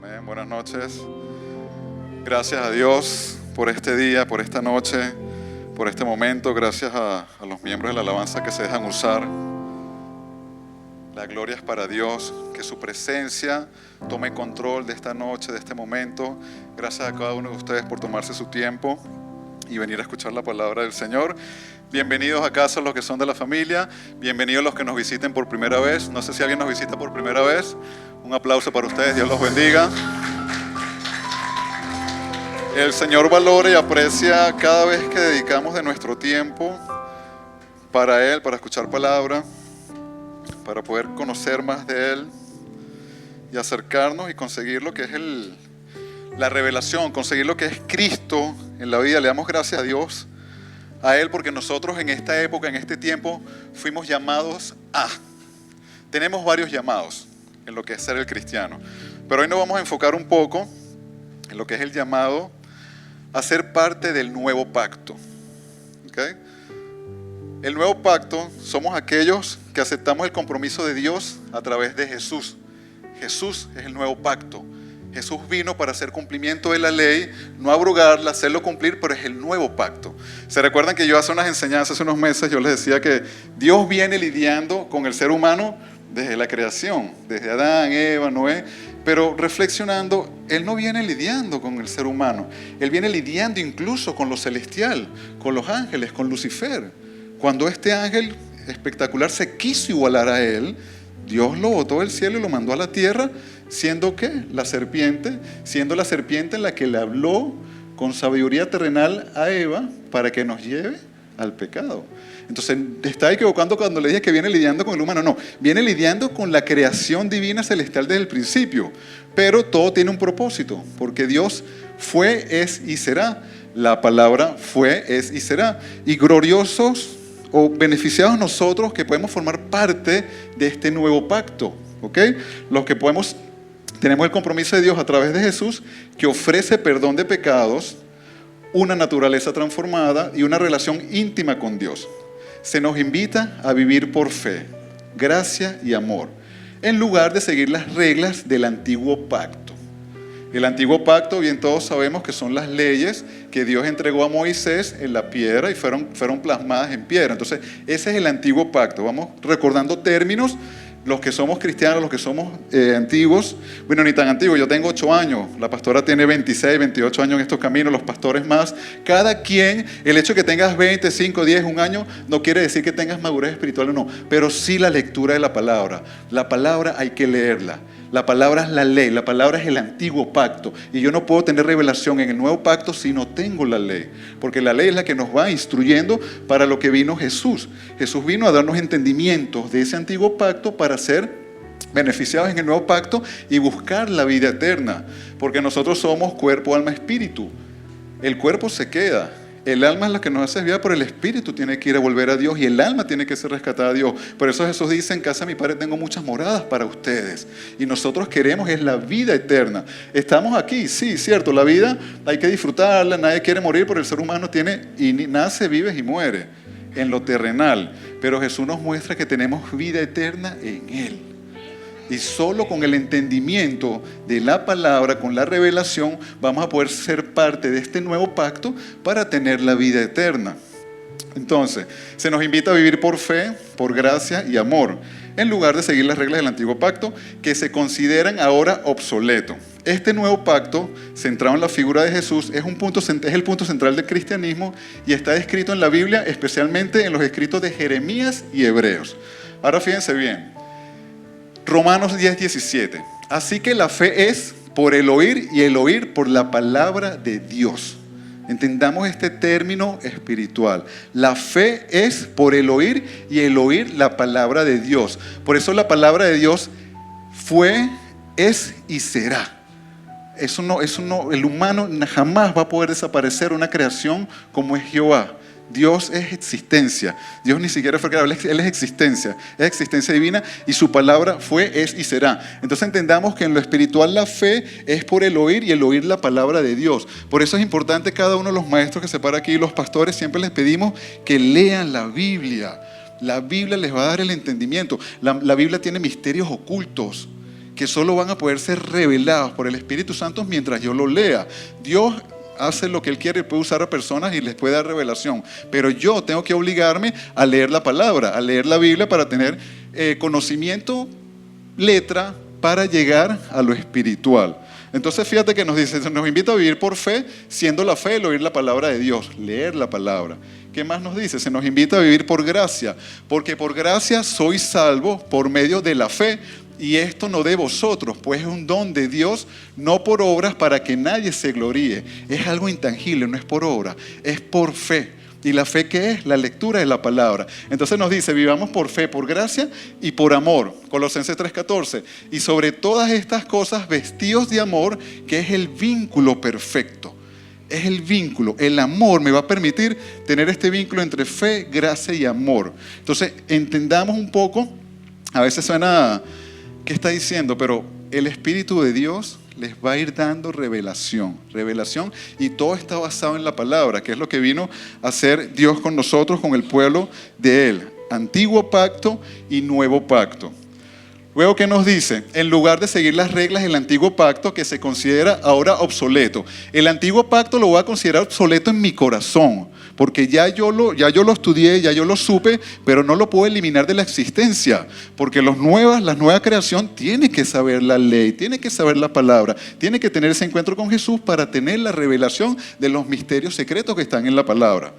Amén. Buenas noches. Gracias a Dios por este día, por esta noche, por este momento. Gracias a los miembros de la alabanza que se dejan usar. La gloria es para Dios. Que su presencia tome control de esta noche, de este momento. Gracias a cada uno de ustedes por tomarse su tiempo y venir a escuchar la palabra del Señor. Bienvenidos a casa los que son de la familia. Bienvenidos los que nos visiten por primera vez. No sé si alguien nos visita por primera vez. Un aplauso para ustedes. Dios los bendiga. El Señor valora y aprecia cada vez que dedicamos de nuestro tiempo para Él, para escuchar palabra, para poder conocer más de Él y acercarnos y conseguir lo que es la revelación, conseguir lo que es Cristo en la vida. Le damos gracias a Dios, a Él, porque nosotros en esta época, en este tiempo, fuimos llamados a. Tenemos varios llamados en lo que es ser el cristiano, pero hoy nos vamos a enfocar un poco en lo que es el llamado a ser parte del nuevo pacto. ¿Okay? El nuevo pacto somos aquellos que aceptamos el compromiso de Dios a través de Jesús. Jesús es el nuevo pacto. Jesús vino para hacer cumplimiento de la ley, no abrogarla, hacerlo cumplir, pero es el nuevo pacto. ¿Se recuerdan que yo hace unas enseñanzas, hace unos meses, yo les decía que Dios viene lidiando con el ser humano desde la creación, desde Adán, Eva, Noé, pero reflexionando, Él no viene lidiando con el ser humano, Él viene lidiando incluso con lo celestial, con los ángeles, con Lucifer. Cuando este ángel espectacular se quiso igualar a Él, Dios lo botó del cielo y lo mandó a la tierra, siendo ¿qué? La serpiente, siendo la serpiente en la que le habló con sabiduría terrenal a Eva para que nos lleve al pecado. Entonces, te está equivocando cuando le dije que viene lidiando con el humano. No, viene lidiando con la creación divina celestial desde el principio. Pero todo tiene un propósito, porque Dios fue, es y será. La palabra fue, es y será. Y gloriosos o beneficiados nosotros que podemos formar parte de este nuevo pacto. ¿Ok? Los que tenemos el compromiso de Dios a través de Jesús, que ofrece perdón de pecados, una naturaleza transformada y una relación íntima con Dios. Se nos invita a vivir por fe, gracia y amor, en lugar de seguir las reglas del antiguo pacto. El antiguo pacto, bien todos sabemos que son las leyes que Dios entregó a Moisés en la piedra y fueron plasmadas en piedra. Entonces, ese es el antiguo pacto. Vamos recordando términos. Los que somos cristianos, los que somos antiguos, bueno, ni tan antiguos, yo tengo 8 años, la pastora tiene 26, 28 años en estos caminos, los pastores más. Cada quien, el hecho de que tengas 20, 5, 10, un año, no quiere decir que tengas madurez espiritual o no, pero sí la lectura de la palabra. La palabra hay que leerla. La palabra es la ley, la palabra es el antiguo pacto. Y yo no puedo tener revelación en el nuevo pacto si no tengo la ley. Porque la ley es la que nos va instruyendo para lo que vino Jesús. Jesús vino a darnos entendimientos de ese antiguo pacto para ser beneficiados en el nuevo pacto y buscar la vida eterna. Porque nosotros somos cuerpo, alma, espíritu. El cuerpo se queda. El alma es la que nos hace vida, pero el espíritu tiene que ir a volver a Dios y el alma tiene que ser rescatada a Dios. Por eso Jesús dice, en casa de mi Padre tengo muchas moradas para ustedes. Y nosotros queremos es la vida eterna. Estamos aquí, sí, cierto, la vida hay que disfrutarla, nadie quiere morir, pero el ser humano nace, vive y muere en lo terrenal. Pero Jesús nos muestra que tenemos vida eterna en Él. Y solo con el entendimiento de la palabra, con la revelación, vamos a poder ser parte de este nuevo pacto para tener la vida eterna. Entonces, se nos invita a vivir por fe, por gracia y amor, en lugar de seguir las reglas del antiguo pacto, que se consideran ahora obsoletos. Este nuevo pacto, centrado en la figura de Jesús, es el punto central del cristianismo y está descrito en la Biblia, especialmente en los escritos de Jeremías y Hebreos. Ahora fíjense bien. Romanos 10:17. Así que la fe es por el oír y el oír por la palabra de Dios. Entendamos este término espiritual. La fe es por el oír y el oír la palabra de Dios. Por eso la palabra de Dios fue, es y será. El humano jamás va a poder desaparecer una creación como es Jehová. Dios es existencia. Dios ni siquiera fue creado, Él es existencia divina y su palabra fue, es y será. Entonces entendamos que en lo espiritual la fe es por el oír y el oír la palabra de Dios. Por eso es importante cada uno de los maestros que se para aquí, los pastores, siempre les pedimos que lean la Biblia. La Biblia les va a dar el entendimiento. La Biblia tiene misterios ocultos que solo van a poder ser revelados por el Espíritu Santo mientras yo lo lea. Dios hace lo que Él quiere, puede usar a personas y les puede dar revelación, pero yo tengo que obligarme a leer la palabra, a leer la Biblia para tener conocimiento, letra, para llegar a lo espiritual. Entonces fíjate que nos dice, nos invita a vivir por fe, siendo la fe el oír la palabra de Dios, leer la palabra. ¿Qué más nos dice? Se nos invita a vivir por gracia, porque por gracia sois salvos por medio de la fe, y esto no de vosotros, pues es un don de Dios, no por obras para que nadie se gloríe. Es algo intangible, no es por obra, es por fe. ¿Y la fe qué es? La lectura de la palabra. Entonces nos dice, vivamos por fe, por gracia y por amor. Colosenses 3:14. Y sobre todas estas cosas, vestidos de amor, que es el vínculo perfecto. Es el vínculo, el amor me va a permitir tener este vínculo entre fe, gracia y amor. Entonces entendamos un poco, a veces suena, ¿qué está diciendo? Pero el Espíritu de Dios les va a ir dando revelación, y todo está basado en la palabra, que es lo que vino a hacer Dios con nosotros, con el pueblo de Él. Antiguo pacto y nuevo pacto. Luego, ¿qué nos dice? En lugar de seguir las reglas del antiguo pacto, que se considera ahora obsoleto. El antiguo pacto lo voy a considerar obsoleto en mi corazón, porque ya yo lo estudié, ya yo lo supe, pero no lo puedo eliminar de la existencia, porque la nueva creación tiene que saber la ley, tiene que saber la palabra, tiene que tener ese encuentro con Jesús para tener la revelación de los misterios secretos que están en la palabra.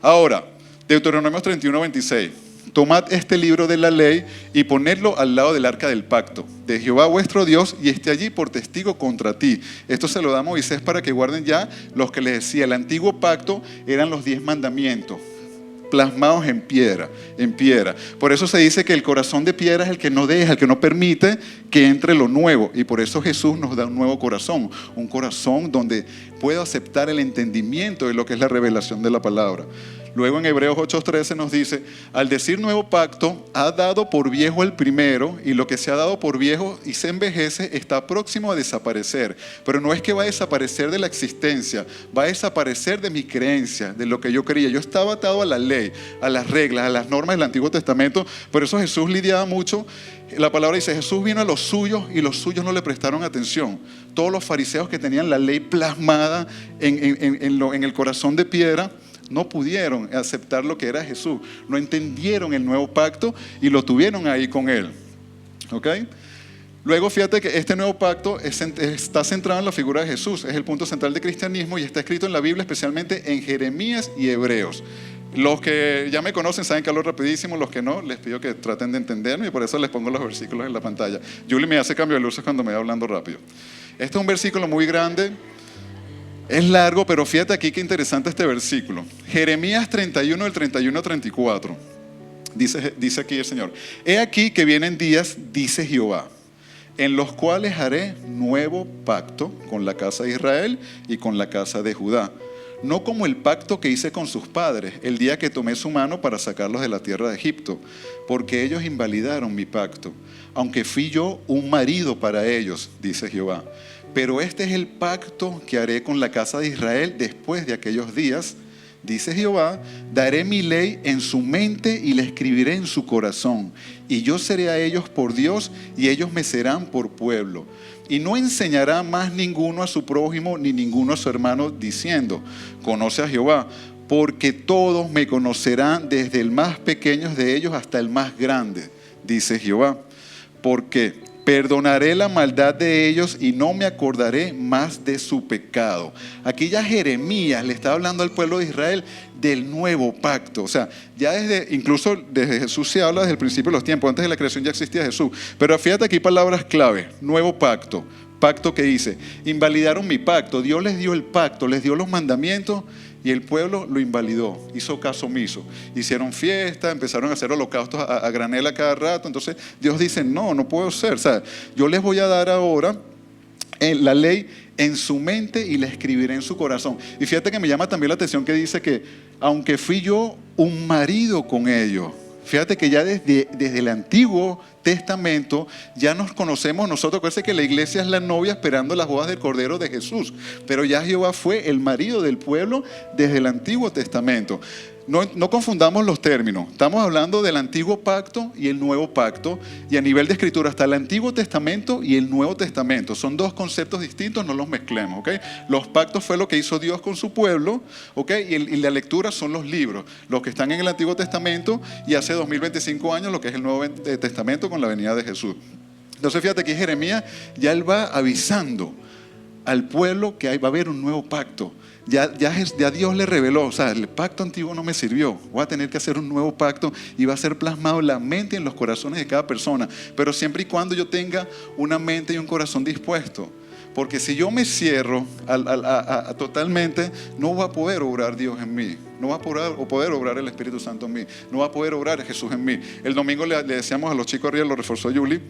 Ahora, Deuteronomio 31:26. Tomad este libro de la ley y ponedlo al lado del arca del pacto de Jehová vuestro Dios, y esté allí por testigo contra ti. Esto se lo da a Moisés para que guarden ya los que les decía. El antiguo pacto eran los 10 mandamientos plasmados en piedra. Por eso se dice que el corazón de piedra es el que no deja, el que no permite que entre lo nuevo. Y por eso Jesús nos da un nuevo corazón, un corazón donde puedo aceptar el entendimiento de lo que es la revelación de la palabra. Luego en Hebreos 8:13 nos dice, al decir nuevo pacto, ha dado por viejo el primero, y lo que se ha dado por viejo y se envejece está próximo a desaparecer. Pero no es que va a desaparecer de la existencia, va a desaparecer de mi creencia, de lo que yo creía. Yo estaba atado a la ley, a las reglas, a las normas del Antiguo Testamento. Por eso Jesús lidiaba mucho. La palabra dice, Jesús vino a los suyos y los suyos no le prestaron atención. Todos los fariseos que tenían la ley plasmada en el corazón de piedra, no pudieron aceptar lo que era Jesús, no entendieron el nuevo pacto y lo tuvieron ahí con Él. ¿Ok? Luego fíjate que este nuevo pacto está centrado en la figura de Jesús, es el punto central del cristianismo y está escrito en la Biblia, especialmente en Jeremías y Hebreos. Los que ya me conocen saben que hablo rapidísimo, los que no, les pido que traten de entenderme y por eso les pongo los versículos en la pantalla. Julie me hace cambio de luces cuando me va hablando rápido. Este es un versículo muy grande. Es largo, pero fíjate aquí qué interesante este versículo. Jeremías 31, del 31 al 34. Dice aquí el Señor. He aquí que vienen días, dice Jehová, en los cuales haré nuevo pacto con la casa de Israel y con la casa de Judá. No como el pacto que hice con sus padres, el día que tomé su mano para sacarlos de la tierra de Egipto, porque ellos invalidaron mi pacto, aunque fui yo un marido para ellos, dice Jehová. Pero este es el pacto que haré con la casa de Israel después de aquellos días, dice Jehová, daré mi ley en su mente y la escribiré en su corazón, y yo seré a ellos por Dios y ellos me serán por pueblo. Y no enseñará más ninguno a su prójimo ni ninguno a su hermano diciendo, conoce a Jehová, porque todos me conocerán desde el más pequeño de ellos hasta el más grande, dice Jehová. Porque perdonaré la maldad de ellos y no me acordaré más de su pecado. Aquí ya Jeremías le está hablando al pueblo de Israel del nuevo pacto. O sea, ya incluso desde Jesús se habla desde el principio de los tiempos. Antes de la creación ya existía Jesús. Pero fíjate aquí palabras clave. Nuevo pacto. Pacto que hice. Invalidaron mi pacto. Dios les dio el pacto, les dio los mandamientos y el pueblo lo invalidó, hizo caso omiso. Hicieron fiesta, empezaron a hacer holocaustos a granel a cada rato. Entonces Dios dice, no puedo ser. O sea, yo les voy a dar ahora la ley en su mente y la escribiré en su corazón. Y fíjate que me llama también la atención que dice que aunque fui yo un marido con ellos. Fíjate que ya desde el Antiguo Testamento ya nos conocemos nosotros. Acuérdense que la iglesia es la novia esperando las bodas del Cordero de Jesús. Pero ya Jehová fue el marido del pueblo desde el Antiguo Testamento. no confundamos los términos. Estamos hablando del Antiguo Pacto y el Nuevo Pacto. Y a nivel de escritura está el Antiguo Testamento y el Nuevo Testamento. Son dos conceptos distintos, no los mezclemos. ¿Okay? Los pactos fue lo que hizo Dios con su pueblo. ¿Okay? Y la lectura son los libros. Los que están en el Antiguo Testamento y hace 2025 años lo que es el Nuevo Testamento con la venida de Jesús. Entonces fíjate que Jeremías ya él va avisando al pueblo que va a haber un nuevo pacto. Ya Dios le reveló, o sea, el pacto antiguo no me sirvió, voy a tener que hacer un nuevo pacto y va a ser plasmado en la mente y en los corazones de cada persona, pero siempre y cuando yo tenga una mente y un corazón dispuesto, porque si yo me cierro totalmente, no va a poder obrar Dios en mí, no va a poder obrar el Espíritu Santo en mí, no va a poder obrar Jesús en mí. El domingo le decíamos a los chicos arriba, lo reforzó Yuli,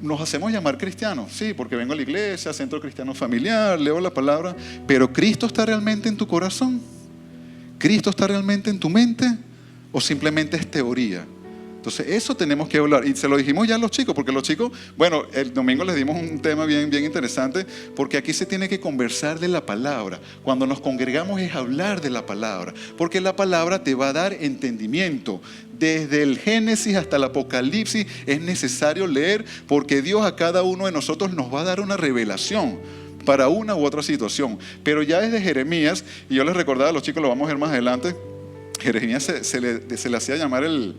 nos hacemos llamar cristianos, sí, porque vengo a la iglesia, centro cristiano familiar, leo la palabra, pero ¿Cristo está realmente en tu corazón? ¿Cristo está realmente en tu mente? ¿O simplemente es teoría? Entonces eso tenemos que hablar, y se lo dijimos ya a los chicos, porque los chicos, bueno, el domingo les dimos un tema bien interesante, porque aquí se tiene que conversar de la palabra. Cuando nos congregamos es hablar de la palabra, porque la palabra te va a dar entendimiento. Desde el Génesis hasta el Apocalipsis es necesario leer, porque Dios a cada uno de nosotros nos va a dar una revelación para una u otra situación. Pero ya desde Jeremías, y yo les recordaba a los chicos, lo vamos a ver más adelante, Jeremías se le hacía llamar el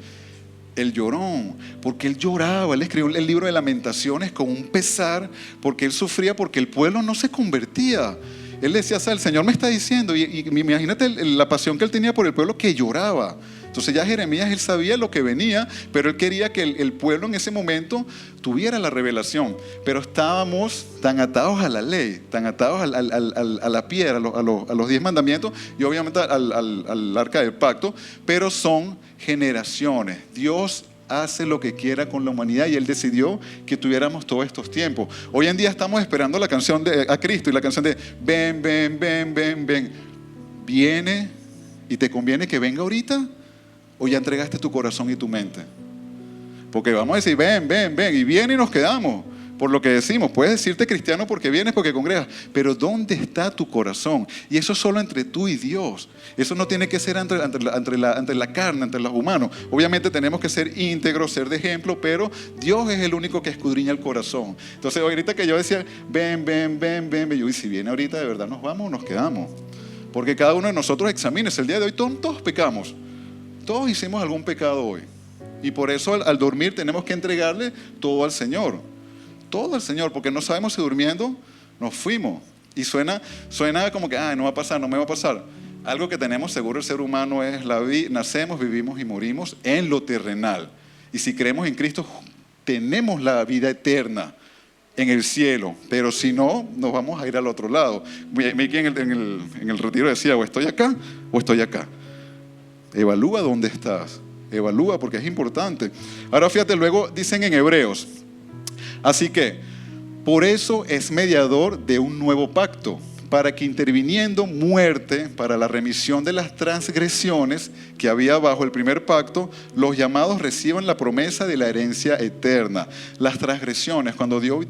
llorón, porque él lloraba, él escribió el libro de Lamentaciones con un pesar, porque él sufría, porque el pueblo no se convertía. Él decía, o sea, el Señor me está diciendo, y imagínate la pasión que él tenía por el pueblo, que lloraba. Entonces ya Jeremías, él sabía lo que venía, pero él quería que el pueblo en ese momento tuviera la revelación. Pero estábamos tan atados a la ley, tan atados a la piedra, a los 10 mandamientos y obviamente al arca del pacto, pero son generaciones. Dios hace lo que quiera con la humanidad y Él decidió que tuviéramos todos estos tiempos. Hoy en día estamos esperando la canción a Cristo y la canción de ven, ven, ven, ven, ven. ¿Viene y te conviene que venga ahorita? ¿O ya entregaste tu corazón y tu mente? Porque vamos a decir ven, ven, ven, y viene y nos quedamos por lo que decimos. Puedes decirte cristiano porque vienes, porque congregas, pero ¿dónde está tu corazón? Y eso es solo entre tú y Dios. Eso no tiene que ser entre la carne, entre los humanos. Obviamente tenemos que ser íntegros, ser de ejemplo, pero Dios es el único que escudriña el corazón. Entonces ahorita que yo decía ven, ven, ven, ven, ven, yo, y si viene ahorita de verdad nos vamos o nos quedamos. Porque cada uno de nosotros examínese. El día de hoy todos pecamos. Todos hicimos algún pecado hoy. Y por eso al dormir tenemos que entregarle todo al Señor. Todo al Señor, porque no sabemos si durmiendo nos fuimos. Y suena como que, no va a pasar, no me va a pasar. Algo que tenemos seguro el ser humano es nacemos, vivimos y morimos en lo terrenal. Y si creemos en Cristo, tenemos la vida eterna en el cielo. Pero si no, nos vamos a ir al otro lado. Mickey en el retiro decía, o estoy acá o estoy acá. Evalúa dónde estás. Evalúa porque es importante. Ahora fíjate, luego dicen en Hebreos. Así que, por eso es mediador de un nuevo pacto, para que interviniendo muerte para la remisión de las transgresiones que había bajo el primer pacto, los llamados reciban la promesa de la herencia eterna. Las transgresiones, cuando Dios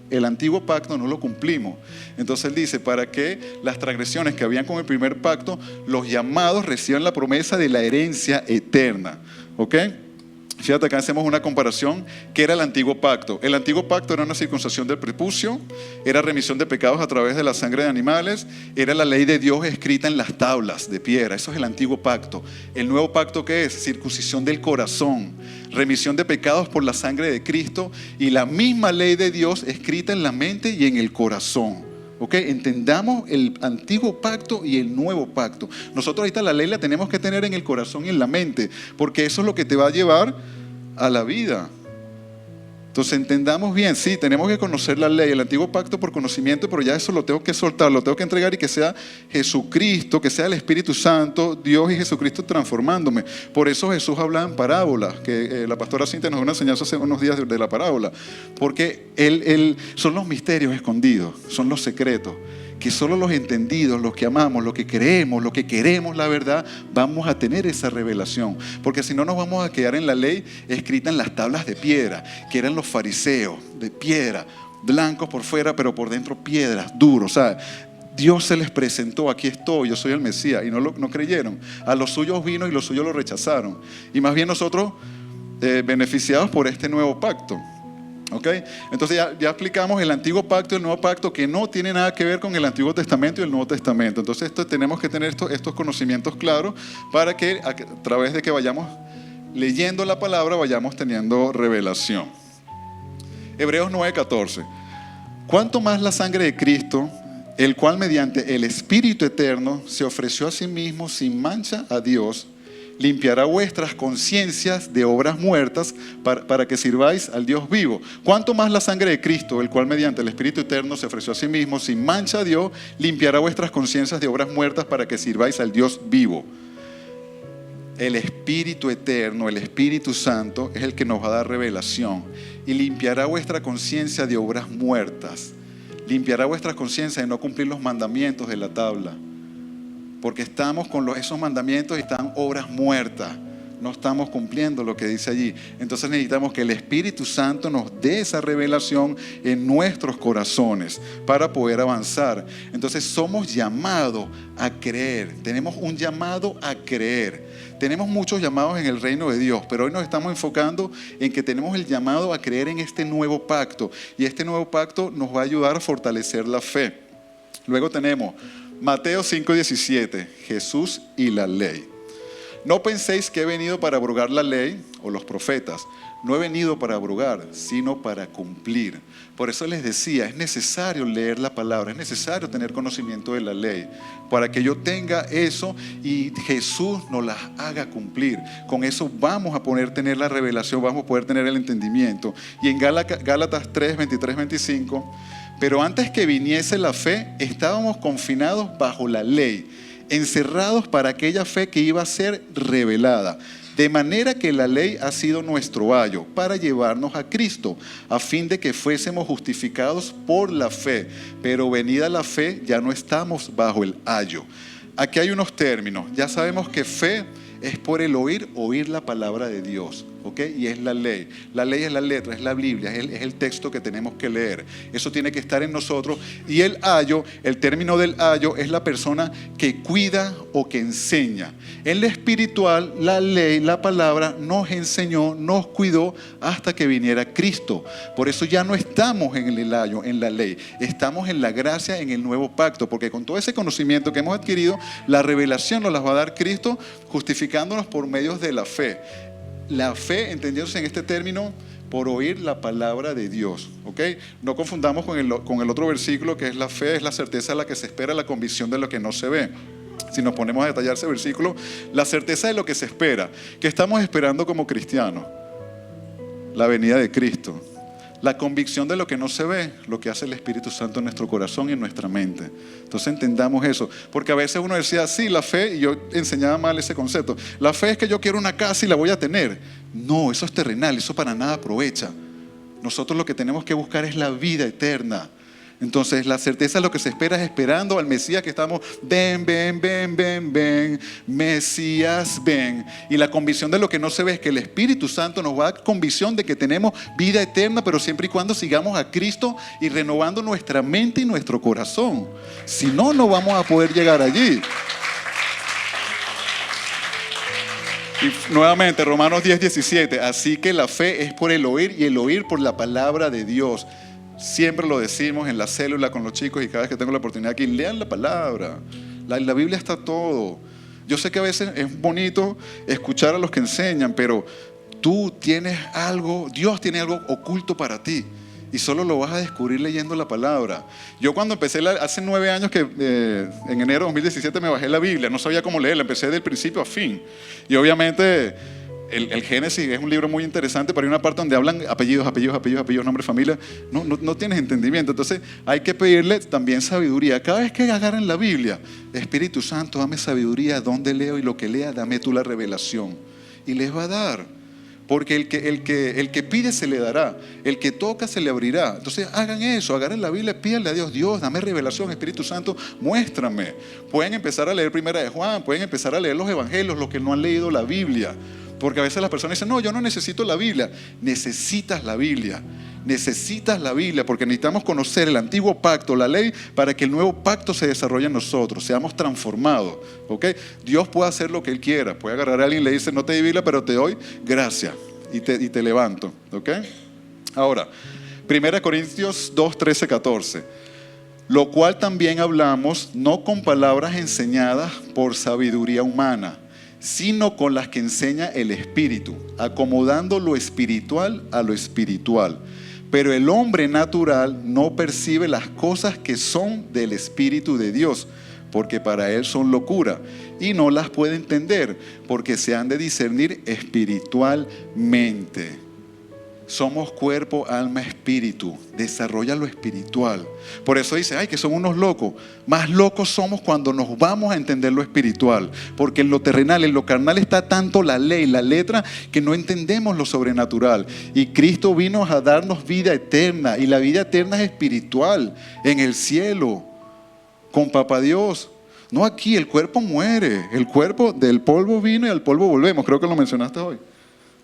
el antiguo pacto no lo cumplimos. Entonces él dice, para que las transgresiones que habían con el primer pacto, los llamados reciban la promesa de la herencia eterna. ¿Ok? Fíjate, acá hacemos una comparación. ¿Qué era el antiguo pacto? El antiguo pacto era una circuncisión del prepucio, era remisión de pecados a través de la sangre de animales, era la ley de Dios escrita en las tablas de piedra. Eso es el antiguo pacto. El nuevo pacto, ¿qué es? Circuncisión del corazón, remisión de pecados por la sangre de Cristo y la misma ley de Dios escrita en la mente y en el corazón. ¿Ok? Entendamos el antiguo pacto y el nuevo pacto. Nosotros ahorita la ley la tenemos que tener en el corazón y en la mente, porque eso es lo que te va a llevar a la vida. Entonces entendamos bien, sí, tenemos que conocer la ley, el antiguo pacto por conocimiento, pero ya eso lo tengo que soltar, lo tengo que entregar y que sea Jesucristo, que sea el Espíritu Santo, Dios y Jesucristo transformándome. Por eso Jesús habla en parábolas, que la pastora Cintia nos dio una enseñanza hace unos días de la parábola, porque son los misterios escondidos, son los secretos, que solo los entendidos, los que amamos, los que creemos, los que queremos la verdad, vamos a tener esa revelación. Porque si no nos vamos a quedar en la ley escrita en las tablas de piedra, que eran los fariseos, de piedra, blancos por fuera, pero por dentro piedras, duros. O sea, Dios se les presentó, aquí estoy, yo soy el Mesías, y no creyeron. A los suyos vino y los suyos lo rechazaron. Y más bien nosotros beneficiados por este nuevo pacto. ¿Okay? Entonces ya explicamos el antiguo pacto y el nuevo pacto, que no tiene nada que ver con el Antiguo Testamento y el Nuevo Testamento. Entonces tenemos que tener estos conocimientos claros para que a través de que vayamos leyendo la palabra vayamos teniendo revelación. Hebreos 9:14. ¿Cuánto más la sangre de Cristo, el cual mediante el Espíritu Eterno se ofreció a sí mismo sin mancha a Dios, limpiará vuestras conciencias de obras muertas para que sirváis al Dios vivo? ¿Cuánto más la sangre de Cristo, el cual mediante el Espíritu Eterno se ofreció a sí mismo sin mancha a Dios, limpiará vuestras conciencias de obras muertas para que sirváis al Dios vivo? El Espíritu Eterno, el Espíritu Santo, es el que nos va a dar revelación y limpiará vuestra conciencia de obras muertas. Limpiará vuestra conciencia de no cumplir los mandamientos de la tabla. Porque estamos con esos mandamientos y están obras muertas. No estamos cumpliendo lo que dice allí. Entonces necesitamos que el Espíritu Santo nos dé esa revelación en nuestros corazones para poder avanzar. Entonces somos llamados a creer. Tenemos un llamado a creer. Tenemos muchos llamados en el reino de Dios, pero hoy nos estamos enfocando en que tenemos el llamado a creer en este nuevo pacto. Y este nuevo pacto nos va a ayudar a fortalecer la fe. Luego tenemos Mateo 5:17, Jesús y la ley. No penséis que he venido para abrogar la ley o los profetas. No he venido para abrogar, sino para cumplir. Por eso les decía, es necesario leer la palabra, es necesario tener conocimiento de la ley, para que yo tenga eso y Jesús nos las haga cumplir. Con eso vamos a poder tener la revelación, vamos a poder tener el entendimiento. Y en Gálatas 3:23-25, pero antes que viniese la fe, estábamos confinados bajo la ley, encerrados para aquella fe que iba a ser revelada. De manera que la ley ha sido nuestro ayo para llevarnos a Cristo, a fin de que fuésemos justificados por la fe. Pero venida la fe, ya no estamos bajo el ayo. Aquí hay unos términos. Ya sabemos que fe es por el oír la palabra de Dios, ¿ok? Y es la ley. La ley es la letra, es la Biblia, es el texto que tenemos que leer. Eso tiene que estar en nosotros. Y el ayo, el término del ayo, es la persona que cuida o que enseña. En lo espiritual, la ley, la palabra, nos enseñó, nos cuidó hasta que viniera Cristo. Por eso ya no estamos en el ayo, en la ley. Estamos en la gracia, en el nuevo pacto. Porque con todo ese conocimiento que hemos adquirido, la revelación nos las va a dar Cristo, justificándonos por medios de la fe. La fe, entendiéndose en este término, por oír la palabra de Dios, ¿ok? No confundamos con el otro versículo, que es la fe, es la certeza de la que se espera, la convicción de lo que no se ve. Si nos ponemos a detallar ese versículo, la certeza de lo que se espera. ¿Qué estamos esperando como cristianos? La venida de Cristo. La convicción de lo que no se ve, lo que hace el Espíritu Santo en nuestro corazón y en nuestra mente. Entonces entendamos eso, porque a veces uno decía, sí, la fe, y yo enseñaba mal ese concepto. La fe es que yo quiero una casa y la voy a tener. No, eso es terrenal, eso para nada aprovecha. Nosotros lo que tenemos que buscar es la vida eterna. Entonces la certeza de lo que se espera es esperando al Mesías que estamos, ven, Mesías, ven. Y la convicción de lo que no se ve es que el Espíritu Santo nos va a dar convicción de que tenemos vida eterna, pero siempre y cuando sigamos a Cristo y renovando nuestra mente y nuestro corazón. Si no, no vamos a poder llegar allí. Y nuevamente, Romanos 10:17, así que la fe es por el oír y el oír por la palabra de Dios. Siempre lo decimos en la célula con los chicos y cada vez que tengo la oportunidad aquí, lean la palabra. La Biblia está todo. Yo sé que a veces es bonito escuchar a los que enseñan, pero tú tienes algo, Dios tiene algo oculto para ti. Y solo lo vas a descubrir leyendo la palabra. Yo cuando empecé, hace 9 años que en enero de 2017 me bajé la Biblia, no sabía cómo leerla, empecé del principio a fin. Y obviamente el Génesis es un libro muy interesante, pero hay una parte donde hablan apellidos, nombre, familia. No tienes entendimiento. Entonces hay que pedirle también sabiduría. Cada vez que agarren la Biblia, Espíritu Santo, dame sabiduría, dónde leo y lo que lea, dame tú la revelación. Y les va a dar. Porque el que pide se le dará, el que toca se le abrirá. Entonces hagan eso, agarren la Biblia, pídanle a Dios, Dios, dame revelación, Espíritu Santo, muéstrame. Pueden empezar a leer Primera de Juan, pueden empezar a leer los evangelios, los que no han leído la Biblia. Porque a veces las personas dicen, no, yo no necesito la Biblia. Necesitas la Biblia. Necesitas la Biblia porque necesitamos conocer el antiguo pacto, la ley, para que el nuevo pacto se desarrolle en nosotros, seamos transformados. ¿Okay? Dios puede hacer lo que Él quiera. Puede agarrar a alguien y le dice, no te di Biblia, pero te doy gracia y te levanto. ¿Okay? Ahora, 1 Corintios 2, 13, 14. Lo cual también hablamos, no con palabras enseñadas por sabiduría humana, sino con las que enseña el Espíritu, acomodando lo espiritual a lo espiritual. Pero el hombre natural no percibe las cosas que son del Espíritu de Dios, porque para él son locura, y no las puede entender, porque se han de discernir espiritualmente. Somos cuerpo, alma, espíritu. Desarrolla lo espiritual. Por eso dice, ay, que son unos locos. Más locos somos cuando nos vamos a entender lo espiritual. Porque en lo terrenal, en lo carnal está tanto la ley, la letra, que no entendemos lo sobrenatural. Y Cristo vino a darnos vida eterna. Y la vida eterna es espiritual, en el cielo, con Papá Dios. No aquí, el cuerpo muere. El cuerpo del polvo vino y al polvo volvemos. Creo que lo mencionaste hoy.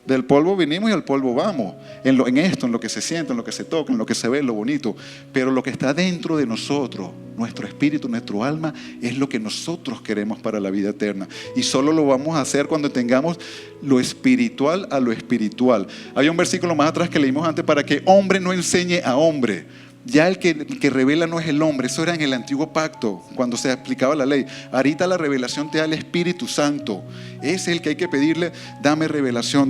Del polvo vinimos y al polvo vamos. En esto, en lo que se siente, en lo que se toca, en lo que se ve, en lo bonito. Pero lo que está dentro de nosotros, nuestro espíritu, nuestro alma, es lo que nosotros queremos para la vida eterna. Y solo lo vamos a hacer cuando tengamos lo espiritual a lo espiritual. Hay un versículo más atrás que leímos antes, para que hombre no enseñe a hombre. Ya el que revela no es el hombre. Eso era en el antiguo pacto, cuando se aplicaba la ley. Ahorita la revelación te da el Espíritu Santo. Es el que hay que pedirle, dame revelación,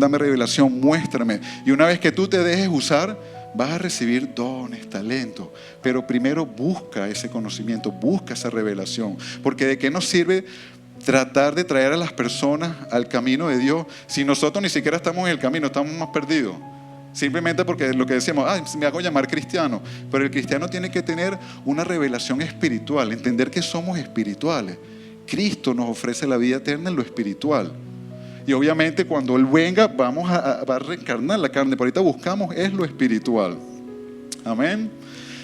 muéstrame. Y una vez que tú te dejes usar, vas a recibir dones, talentos. Pero primero busca ese conocimiento, busca esa revelación. Porque ¿de qué nos sirve tratar de traer a las personas al camino de Dios si nosotros ni siquiera estamos en el camino, estamos más perdidos? Simplemente porque lo que decíamos, me hago llamar cristiano. Pero el cristiano tiene que tener una revelación espiritual, entender que somos espirituales. Cristo nos ofrece la vida eterna en lo espiritual. Y obviamente cuando Él venga va a reencarnar la carne. Pero ahorita buscamos es lo espiritual. Amén.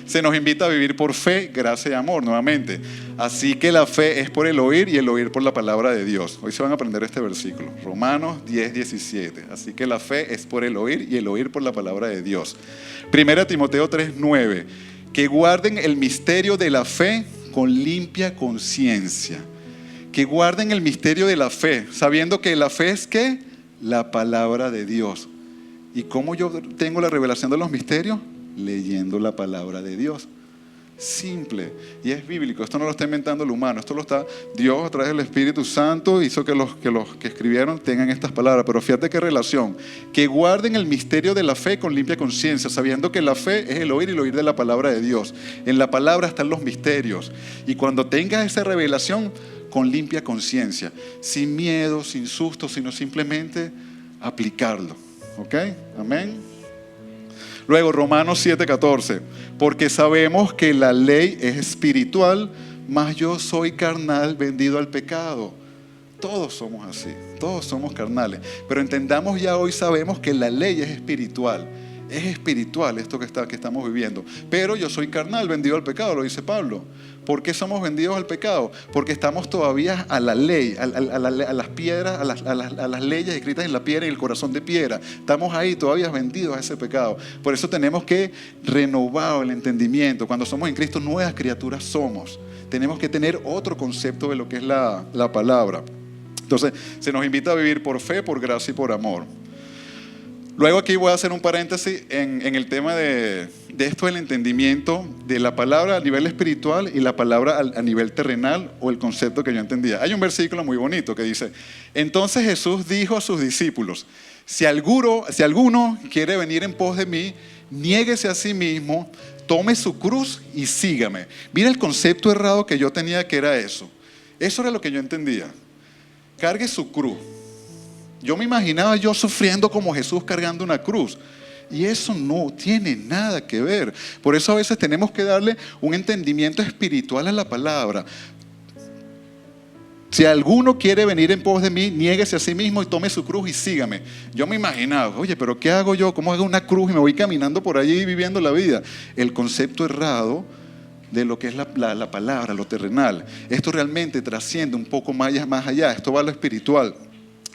Se nos invita a vivir por fe, gracia y amor nuevamente. Así que la fe es por el oír y el oír por la palabra de Dios. Hoy se van a aprender este versículo. Romanos 10, 17. Así que la fe es por el oír y el oír por la palabra de Dios. 1 Timoteo 3, 9. Que guarden el misterio de la fe con limpia conciencia. Que guarden el misterio de la fe, sabiendo que la fe es ¿qué? La palabra de Dios. ¿Y cómo yo tengo la revelación de los misterios? Leyendo la palabra de Dios. Simple. Y es bíblico. Esto no lo está inventando el humano. Esto lo está Dios a través del Espíritu Santo. Hizo que los que escribieron tengan estas palabras. Pero fíjate qué relación. Que guarden el misterio de la fe con limpia conciencia, sabiendo que la fe es el oír y el oír de la palabra de Dios. En la palabra están los misterios. Y cuando tengas esa revelación, con limpia conciencia. Sin miedo, sin susto, sino simplemente aplicarlo. ¿Ok? Amén. Luego Romanos 7:14, porque sabemos que la ley es espiritual, mas yo soy carnal, vendido al pecado. Todos somos así, todos somos carnales, pero entendamos ya hoy, sabemos que la ley es espiritual esto que estamos viviendo, pero yo soy carnal, vendido al pecado, lo dice Pablo. ¿Por qué somos vendidos al pecado? Porque estamos todavía a la ley, a las piedras, a las leyes escritas en la piedra y el corazón de piedra. Estamos ahí todavía vendidos a ese pecado. Por eso tenemos que renovar el entendimiento. Cuando somos en Cristo, nuevas criaturas somos. Tenemos que tener otro concepto de lo que es la palabra. Entonces, se nos invita a vivir por fe, por gracia y por amor. Luego aquí voy a hacer un paréntesis en el tema de esto del entendimiento de la palabra a nivel espiritual y la palabra a nivel terrenal, o el concepto que yo entendía. Hay un versículo muy bonito que dice: entonces Jesús dijo a sus discípulos, si alguno quiere venir en pos de mí, niéguese a sí mismo, tome su cruz y sígame. Mira el concepto errado que yo tenía, que era eso. Eso era lo que yo entendía. Cargue su cruz. Yo me imaginaba yo sufriendo como Jesús cargando una cruz. Y eso no tiene nada que ver. Por eso a veces tenemos que darle un entendimiento espiritual a la palabra. Si alguno quiere venir en pos de mí, niéguese a sí mismo y tome su cruz y sígame. Yo me imaginaba, oye, pero ¿qué hago yo? ¿Cómo hago una cruz y me voy caminando por allí viviendo la vida? El concepto errado de lo que es la palabra, lo terrenal. Esto realmente trasciende un poco más allá. Esto va a lo espiritual.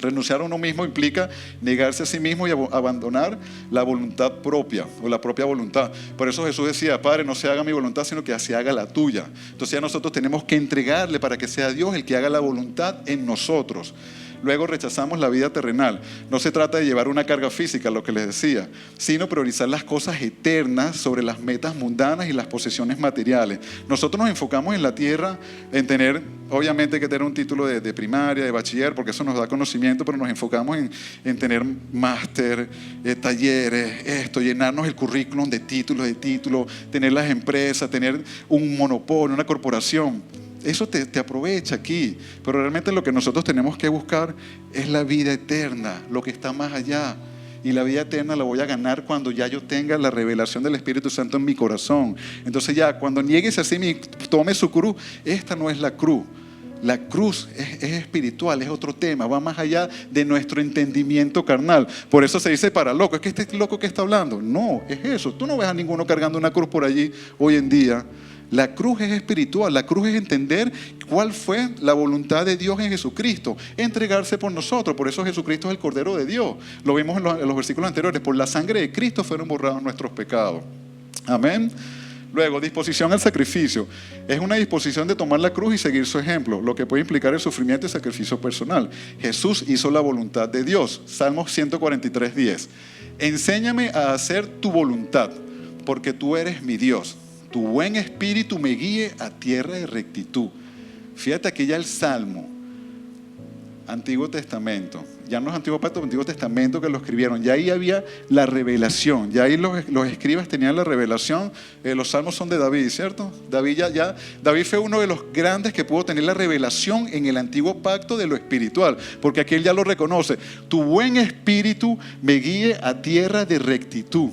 Renunciar a uno mismo implica negarse a sí mismo y abandonar la voluntad propia o la propia voluntad. Por eso Jesús decía, Padre, no se haga mi voluntad, sino que se haga la tuya. Entonces ya nosotros tenemos que entregarle para que sea Dios el que haga la voluntad en nosotros. Luego rechazamos la vida terrenal. No se trata de llevar una carga física, lo que les decía, sino priorizar las cosas eternas sobre las metas mundanas y las posesiones materiales. Nosotros nos enfocamos en la tierra, en tener, obviamente hay que tener un título de primaria, de bachiller, porque eso nos da conocimiento, pero nos enfocamos en tener máster, talleres, llenarnos el currículum de títulos, tener las empresas, tener un monopolio, una corporación. Eso te aprovecha aquí, pero realmente lo que nosotros tenemos que buscar es la vida eterna, lo que está más allá. Y la vida eterna la voy a ganar cuando ya yo tenga la revelación del Espíritu Santo en mi corazón. Entonces ya, cuando niegues así, tome su cruz. Esta no es la cruz. La cruz es espiritual, es otro tema, va más allá de nuestro entendimiento carnal. Por eso se dice para loco. Es que este loco que está hablando. No, es eso. Tú no ves a ninguno cargando una cruz por allí hoy en día. La cruz es espiritual, la cruz es entender cuál fue la voluntad de Dios en Jesucristo, entregarse por nosotros. Por eso Jesucristo es el Cordero de Dios. Lo vimos en los versículos anteriores. Por la sangre de Cristo fueron borrados nuestros pecados. Amén. Luego, disposición al sacrificio. Es una disposición de tomar la cruz y seguir su ejemplo, lo que puede implicar el sufrimiento y sacrificio personal. Jesús hizo la voluntad de Dios. Salmos 143:10. Enséñame a hacer tu voluntad, porque tú eres mi Dios. Tu buen espíritu me guíe a tierra de rectitud. Fíjate aquí ya el Salmo, Antiguo Testamento. Ya no es Antiguo Pacto, Antiguo Testamento que lo escribieron. Ya ahí había la revelación. Ya ahí los escribas tenían la revelación. Los salmos son de David, ¿cierto? David fue uno de los grandes que pudo tener la revelación en el Antiguo Pacto de lo espiritual. Porque aquí él ya lo reconoce. Tu buen espíritu me guíe a tierra de rectitud.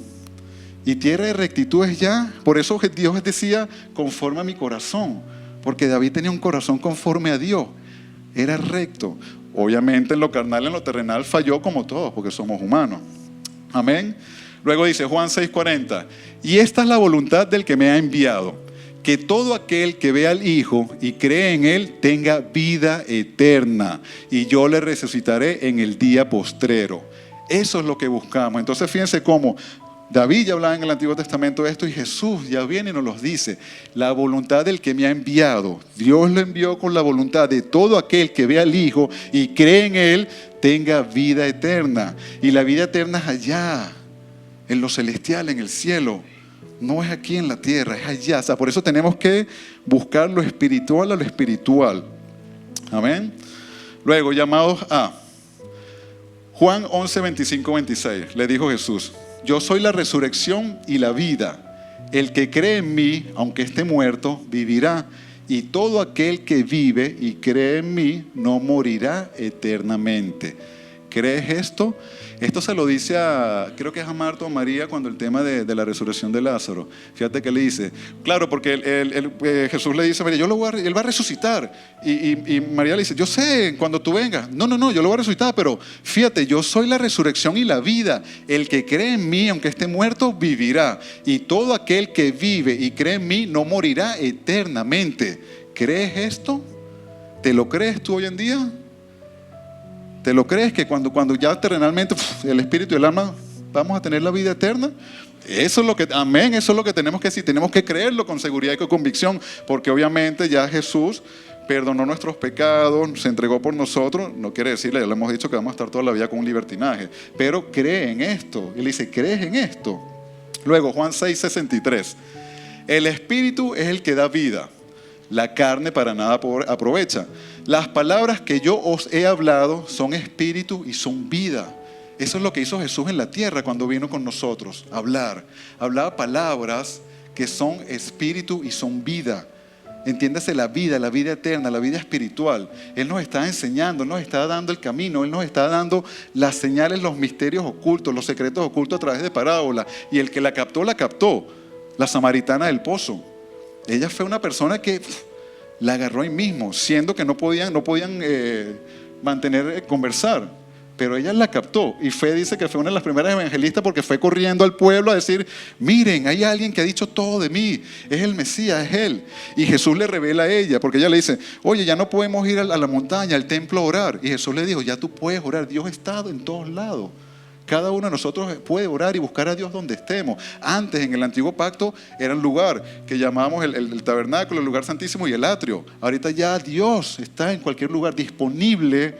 Y tierra de rectitud es ya, por eso Dios decía, conforme a mi corazón, porque David tenía un corazón conforme a Dios, era recto. Obviamente en lo carnal, en lo terrenal falló como todos, porque somos humanos. Amén. Luego dice Juan 6:40, y esta es la voluntad del que me ha enviado, que todo aquel que ve al Hijo y cree en Él tenga vida eterna, y yo le resucitaré en el día postrero. Eso es lo que buscamos. Entonces fíjense cómo David ya hablaba en el Antiguo Testamento de esto y Jesús ya viene y nos los dice. La voluntad del que me ha enviado. Dios lo envió con la voluntad de todo aquel que ve al Hijo y cree en Él, tenga vida eterna. Y la vida eterna es allá, en lo celestial, en el cielo. No es aquí en la tierra, es allá. O sea, por eso tenemos que buscar lo espiritual a lo espiritual. Amén. Luego, llamados a Juan 11, 25, 26. Le dijo Jesús: yo soy la resurrección y la vida. El que cree en mí, aunque esté muerto, vivirá. Y todo aquel que vive y cree en mí, no morirá eternamente. ¿Crees esto? Esto se lo dice creo que es a Marta o María cuando el tema de la resurrección de Lázaro. Fíjate que le dice, claro, porque Jesús le dice, María, él va a resucitar. Y María le dice, yo sé, cuando tú vengas. No, yo lo voy a resucitar, pero fíjate, yo soy la resurrección y la vida. El que cree en mí, aunque esté muerto, vivirá. Y todo aquel que vive y cree en mí, no morirá eternamente. ¿Crees esto? ¿Te lo crees tú hoy en día? ¿Te lo crees que cuando ya terrenalmente el espíritu y el alma vamos a tener la vida eterna? Eso es lo que, amén, eso es lo que tenemos que decir. Tenemos que creerlo con seguridad y con convicción, porque obviamente ya Jesús perdonó nuestros pecados, se entregó por nosotros. No quiere decirle, ya le hemos dicho que vamos a estar toda la vida con un libertinaje, pero cree en esto. Él dice, ¿crees en esto? Luego Juan 6:63, el espíritu es el que da vida, la carne para nada aprovecha. Las palabras que yo os he hablado son espíritu y son vida. Eso es lo que hizo Jesús en la tierra cuando vino con nosotros. Hablaba palabras que son espíritu y son vida. Entiéndase la vida eterna, la vida espiritual. Él nos está enseñando, nos está dando el camino, Él nos está dando las señales, los misterios ocultos, los secretos ocultos a través de parábolas. Y el que la captó, la samaritana del pozo. Ella fue una persona que la agarró ahí mismo, siendo que no podían conversar. pero ella la captó. Y dice que fue una de las primeras evangelistas porque fue corriendo al pueblo a decir, miren, hay alguien que ha dicho todo de mí, es el Mesías, es Él. Y Jesús le revela a ella, porque ella le dice, oye, ya no podemos ir a la montaña, al templo a orar. Y Jesús le dijo, ya tú puedes orar, Dios está en todos lados. Cada uno de nosotros puede orar y buscar a Dios donde estemos. Antes, en el antiguo pacto, era un lugar que llamábamos el tabernáculo, el lugar santísimo y el atrio. Ahorita ya Dios está en cualquier lugar, disponible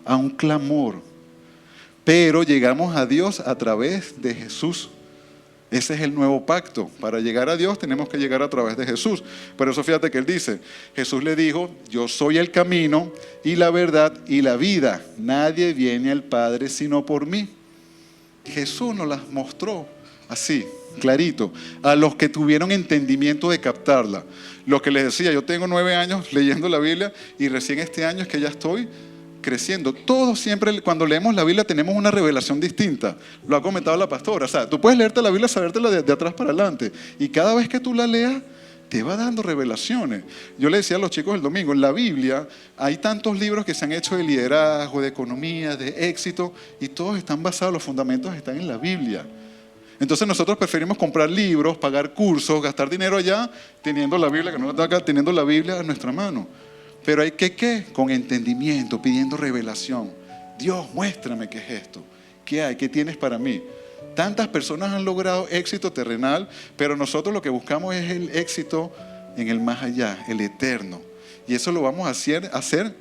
a un clamor. Pero llegamos a Dios a través de Jesús. Ese es el nuevo pacto. Para llegar a Dios tenemos que llegar a través de Jesús. Por eso fíjate que Él dice, Jesús le dijo, yo soy el camino y la verdad y la vida. Nadie viene al Padre sino por mí. Jesús nos las mostró así, clarito, a los que tuvieron entendimiento de captarla. Los que les decía, yo tengo 9 años leyendo la Biblia y recién este año es que ya estoy creciendo. Todos siempre, cuando leemos la Biblia, tenemos una revelación distinta. Lo ha comentado la pastora. O sea, tú puedes leerte la Biblia, sabértela de atrás para adelante. Y cada vez que tú la leas, te va dando revelaciones. Yo le decía a los chicos el domingo, en la Biblia hay tantos libros que se han hecho de liderazgo, de economía, de éxito, y todos están basados, los fundamentos están en la Biblia. Entonces nosotros preferimos comprar libros, pagar cursos, gastar dinero allá, teniendo la Biblia, que no está acá, teniendo la Biblia en nuestra mano. Pero hay que, ¿qué? Con entendimiento, pidiendo revelación. Dios, muéstrame qué es esto. ¿Qué hay? ¿Qué tienes para mí? Tantas personas han logrado éxito terrenal, pero nosotros lo que buscamos es el éxito en el más allá, el eterno. Y eso lo vamos a hacer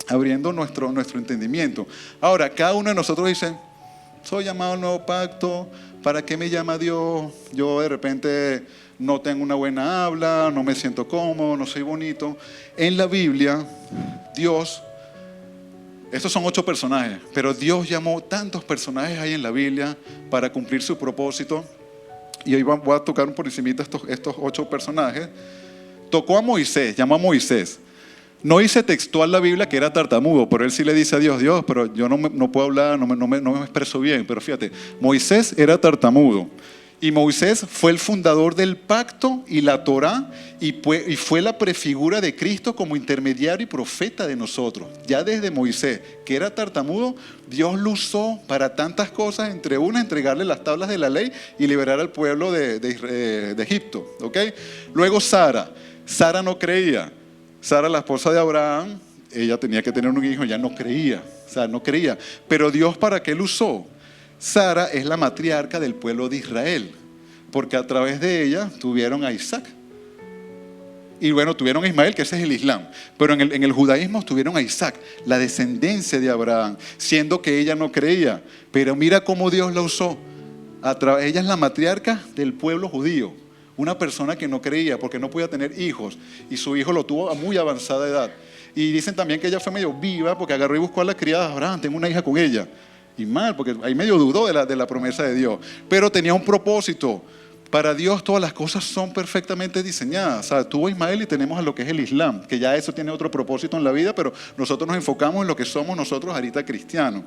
abriendo nuestro entendimiento. Ahora, cada uno de nosotros dice, soy llamado al nuevo pacto, ¿para qué me llama Dios? Yo de repente no tengo una buena habla, no me siento cómodo, no soy bonito. En la Biblia, Dios... Estos son 8 personajes, pero Dios llamó tantos personajes ahí en la Biblia para cumplir su propósito. Y hoy voy a tocar por encimita estos 8 personajes. Tocó a Moisés, llamó a Moisés. No dice textual la Biblia que era tartamudo, pero él sí le dice a Dios, Dios, pero yo no puedo hablar, no me expreso bien. Pero fíjate, Moisés era tartamudo. Y Moisés fue el fundador del pacto y la Torá y fue la prefigura de Cristo como intermediario y profeta de nosotros. Ya desde Moisés, que era tartamudo, Dios lo usó para tantas cosas, entre una, entregarle las tablas de la ley y liberar al pueblo de Egipto. ¿Okay? Luego Sara no creía. Sara, la esposa de Abraham, ella tenía que tener un hijo, ya no creía. O sea, no creía. Pero Dios, ¿para qué lo usó? Sara es la matriarca del pueblo de Israel, porque a través de ella tuvieron a Isaac. Y bueno, tuvieron a Ismael, que ese es el Islam. Pero en el judaísmo tuvieron a Isaac, la descendencia de Abraham, siendo que ella no creía. Pero mira cómo Dios la usó. Ella es la matriarca del pueblo judío. Una persona que no creía porque no podía tener hijos. Y su hijo lo tuvo a muy avanzada edad. Y dicen también que ella fue medio viva porque agarró y buscó a la criada de Abraham. Tengo una hija con ella. Y mal, porque ahí medio dudó de la promesa de Dios. Pero tenía un propósito. Para Dios todas las cosas son perfectamente diseñadas. O sea, tuvo a Ismael y tenemos a lo que es el Islam, que ya eso tiene otro propósito en la vida, pero nosotros nos enfocamos en lo que somos nosotros ahorita cristianos.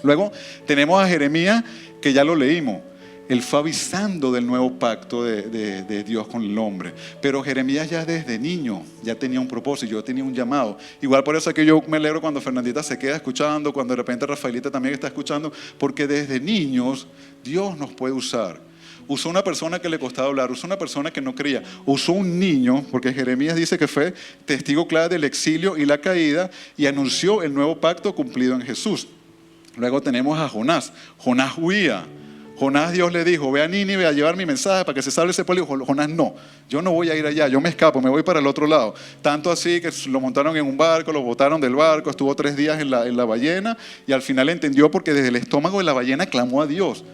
Luego tenemos a Jeremías, que ya lo leímos. Él fue avisando del nuevo pacto de Dios con el hombre. Pero Jeremías ya desde niño ya tenía un propósito, yo tenía un llamado. Igual por eso es que yo me alegro cuando Fernandita se queda escuchando, cuando de repente Rafaelita también está escuchando, porque desde niños Dios nos puede usar. Usó una persona que le costaba hablar, usó una persona que no creía, usó un niño, porque Jeremías dice que fue testigo clave del exilio y la caída, y anunció el nuevo pacto cumplido en Jesús. Luego tenemos a Jonás. Jonás huía. Jonás, Dios le dijo, ve a Nínive a llevar mi mensaje para que se salve ese pueblo. Y Jonás, no, yo no voy a ir allá, yo me escapo, me voy para el otro lado. Tanto así que lo montaron en un barco, lo botaron del barco, estuvo 3 días en la ballena y al final entendió porque desde el estómago de la ballena clamó a Dios.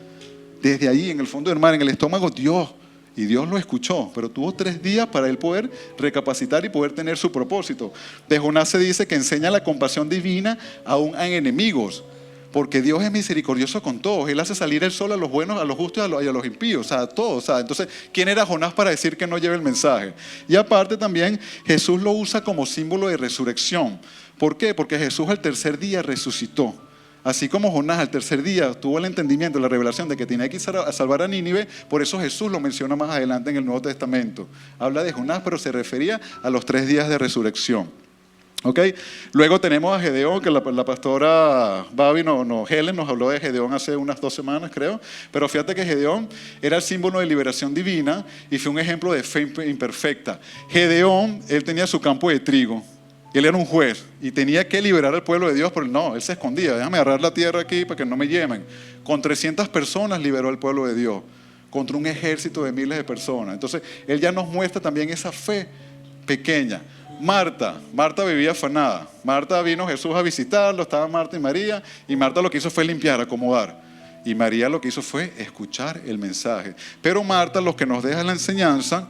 Desde ahí, en el fondo del mar, en el estómago, Dios. Y Dios lo escuchó, pero tuvo 3 días para él poder recapacitar y poder tener su propósito. De Jonás se dice que enseña la compasión divina aún a enemigos. Porque Dios es misericordioso con todos. Él hace salir el sol a los buenos, a los justos y a los impíos. O sea, a todos. O sea, entonces, ¿quién era Jonás para decir que no lleve el mensaje? Y aparte también, Jesús lo usa como símbolo de resurrección. ¿Por qué? Porque Jesús al 3er día resucitó. Así como Jonás al 3er día tuvo el entendimiento, la revelación de que tenía que ir a salvar a Nínive, por eso Jesús lo menciona más adelante en el Nuevo Testamento. Habla de Jonás, pero se refería a los 3 días de resurrección. ¿Ok? Luego tenemos a Gedeón, que la pastora Babi, Helen nos habló de Gedeón hace unas 2 semanas, creo. Pero fíjate que Gedeón era el símbolo de liberación divina y fue un ejemplo de fe imperfecta. Gedeón, él tenía su campo de trigo. Él era un juez y tenía que liberar al pueblo de Dios, pero no, él se escondía. Déjame agarrar la tierra aquí para que no me lleven. Con 300 personas liberó al pueblo de Dios, contra un ejército de miles de personas. Entonces, él ya nos muestra también esa fe pequeña. Marta vivía afanada. Marta vino Jesús a visitarlo, estaba Marta y Marta lo que hizo fue limpiar, acomodar. Y María lo que hizo fue escuchar el mensaje. Pero Marta lo que nos deja la enseñanza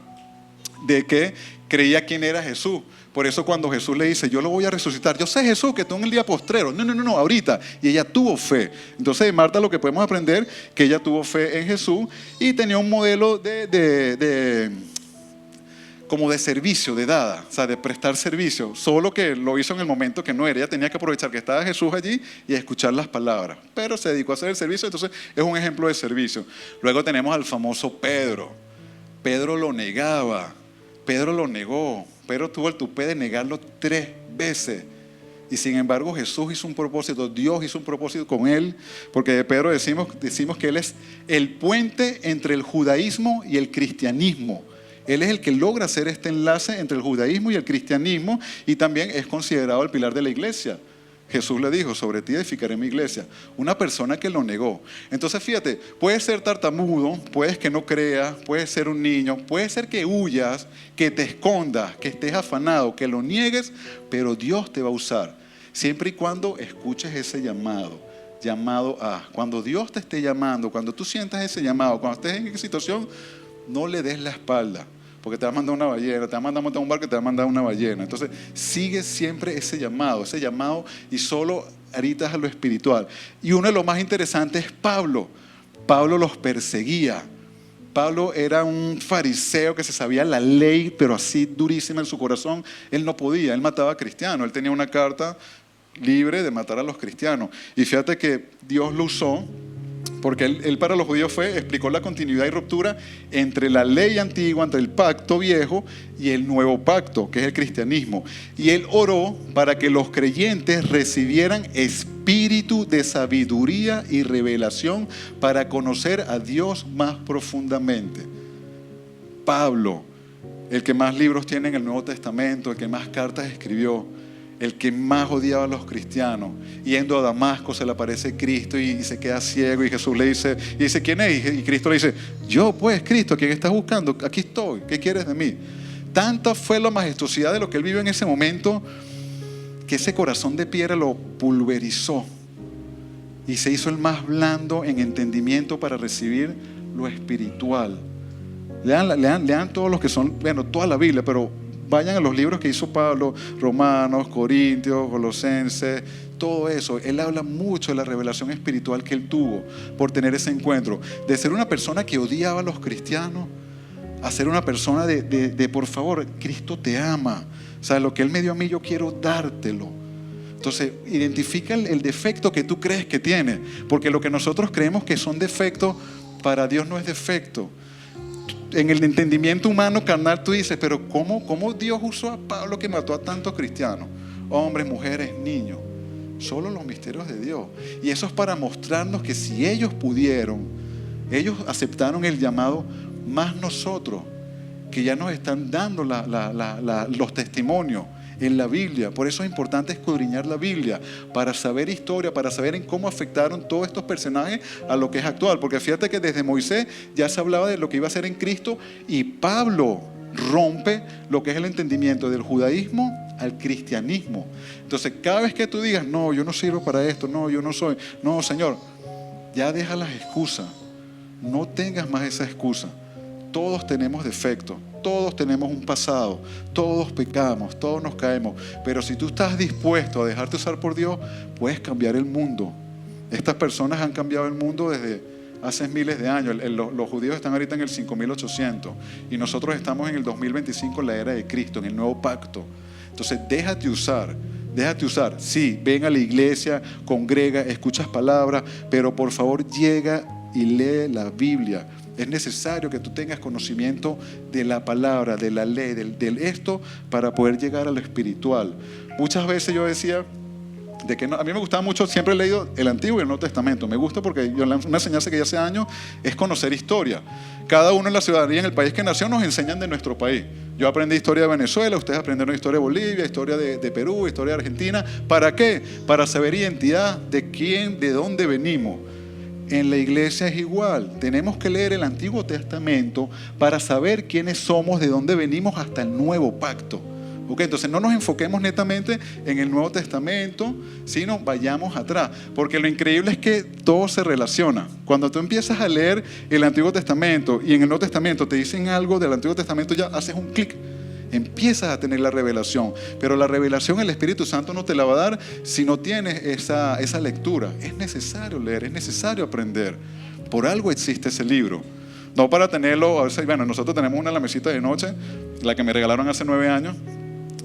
de que creía quién era Jesús. Por eso cuando Jesús le dice, yo lo voy a resucitar, yo sé Jesús que tú en el día postrero, no, ahorita. Y ella tuvo fe. Entonces de Marta lo que podemos aprender, que ella tuvo fe en Jesús y tenía un modelo como de servicio, de dada, o sea, de prestar servicio, solo que lo hizo en el momento que no era. Ella tenía que aprovechar que estaba Jesús allí y escuchar las palabras, pero se dedicó a hacer el servicio, entonces es un ejemplo de servicio. Luego tenemos al famoso Pedro. Pedro lo negaba, Pedro lo negó, Pedro tuvo el tupé de negarlo 3 veces. Y sin embargo Jesús hizo un propósito, Dios hizo un propósito con él, porque de Pedro decimos que él es el puente entre el judaísmo y el cristianismo. Él es el que logra hacer este enlace entre el judaísmo y el cristianismo y también es considerado el pilar de la iglesia. Jesús le dijo, sobre ti edificaré mi iglesia. Una persona que lo negó. Entonces fíjate, puedes ser tartamudo, puedes que no creas, puedes ser un niño, puede ser que huyas, que te escondas, que estés afanado, que lo niegues, pero Dios te va a usar. Siempre y cuando escuches ese llamado a. Cuando Dios te esté llamando, cuando tú sientas ese llamado, cuando estés en esa situación, no le des la espalda, porque te va a mandar una ballena, te va a mandar a montar un barco y te va a mandar una ballena. Entonces, sigue siempre ese llamado y solo ahorita a lo espiritual. Y uno de los más interesantes es Pablo. Pablo los perseguía. Pablo era un fariseo que se sabía la ley, pero así durísima en su corazón. Él no podía, él mataba a cristianos. Él tenía una carta libre de matar a los cristianos. Y fíjate que Dios lo usó, porque él para los judíos explicó la continuidad y ruptura entre la ley antigua, entre el pacto viejo y el nuevo pacto, que es el cristianismo. Y él oró para que los creyentes recibieran espíritu de sabiduría y revelación para conocer a Dios más profundamente. Pablo, el que más libros tiene en el Nuevo Testamento, el que más cartas escribió, el que más odiaba a los cristianos, yendo a Damasco se le aparece Cristo y se queda ciego y Jesús le dice, ¿quién es? Y Cristo le dice, yo pues Cristo, ¿a quién estás buscando? Aquí estoy, ¿qué quieres de mí? Tanta fue la majestuosidad de lo que él vivió en ese momento, que ese corazón de piedra lo pulverizó y se hizo el más blando en entendimiento para recibir lo espiritual. Lean todos los que son, bueno, toda la Biblia, pero vayan a los libros que hizo Pablo, Romanos, Corintios, Colosenses, todo eso. Él habla mucho de la revelación espiritual que él tuvo por tener ese encuentro. De ser una persona que odiaba a los cristianos, a ser una persona de por favor, Cristo te ama. O sea, lo que Él me dio a mí, yo quiero dártelo. Entonces, identifica el defecto que tú crees que tiene. Porque lo que nosotros creemos que son defectos, para Dios no es defecto. En el entendimiento humano carnal tú dices, pero ¿cómo Dios usó a Pablo que mató a tantos cristianos? Hombres, mujeres, niños. Solo los misterios de Dios. Y eso es para mostrarnos que si ellos pudieron, ellos aceptaron el llamado, más nosotros, que ya nos están dando los testimonios en la Biblia. Por eso es importante escudriñar la Biblia, para saber historia, para saber en cómo afectaron todos estos personajes a lo que es actual. Porque fíjate que desde Moisés ya se hablaba de lo que iba a ser en Cristo, y Pablo rompe lo que es el entendimiento del judaísmo al cristianismo. Entonces, cada vez que tú digas, no, yo no sirvo para esto, no, yo no soy, no, Señor, ya deja las excusas. No tengas más esa excusa. Todos tenemos defectos, todos tenemos un pasado, todos pecamos, todos nos caemos. Pero si tú estás dispuesto a dejarte usar por Dios, puedes cambiar el mundo. Estas personas han cambiado el mundo desde hace miles de años. Los judíos están ahorita en el 5800 y nosotros estamos en el 2025, en la era de Cristo, en el nuevo pacto. Entonces déjate usar. Sí, ven a la iglesia, congrega, escuchas palabras, pero por favor llega y lee la Biblia. Es necesario que tú tengas conocimiento de la palabra, de la ley, del esto, para poder llegar a lo espiritual. Muchas veces yo decía de que no, a mí me gustaba mucho, siempre he leído el Antiguo y el Nuevo Testamento. Me gusta porque una enseñanza que ya hace años es conocer historia. Cada uno en la ciudadanía, en el país que nació, nos enseñan de nuestro país. Yo aprendí historia de Venezuela, ustedes aprendieron historia de Bolivia, historia de Perú, historia de Argentina. ¿Para qué? Para saber identidad de quién, de dónde venimos. En la iglesia es igual. Tenemos que leer el Antiguo Testamento para saber quiénes somos, de dónde venimos hasta el Nuevo Pacto. Okay, entonces no nos enfoquemos netamente en el Nuevo Testamento, sino vayamos atrás, porque lo increíble es que todo se relaciona. Cuando tú empiezas a leer el Antiguo Testamento y en el Nuevo Testamento te dicen algo del Antiguo Testamento, ya haces un clic, empiezas a tener la revelación. Pero la revelación el Espíritu Santo no te la va a dar si no tienes esa lectura. Es necesario leer, es necesario aprender. Por algo existe ese libro. No para tenerlo, a veces, bueno, nosotros tenemos una en la mesita de noche, la que me regalaron hace 9 años,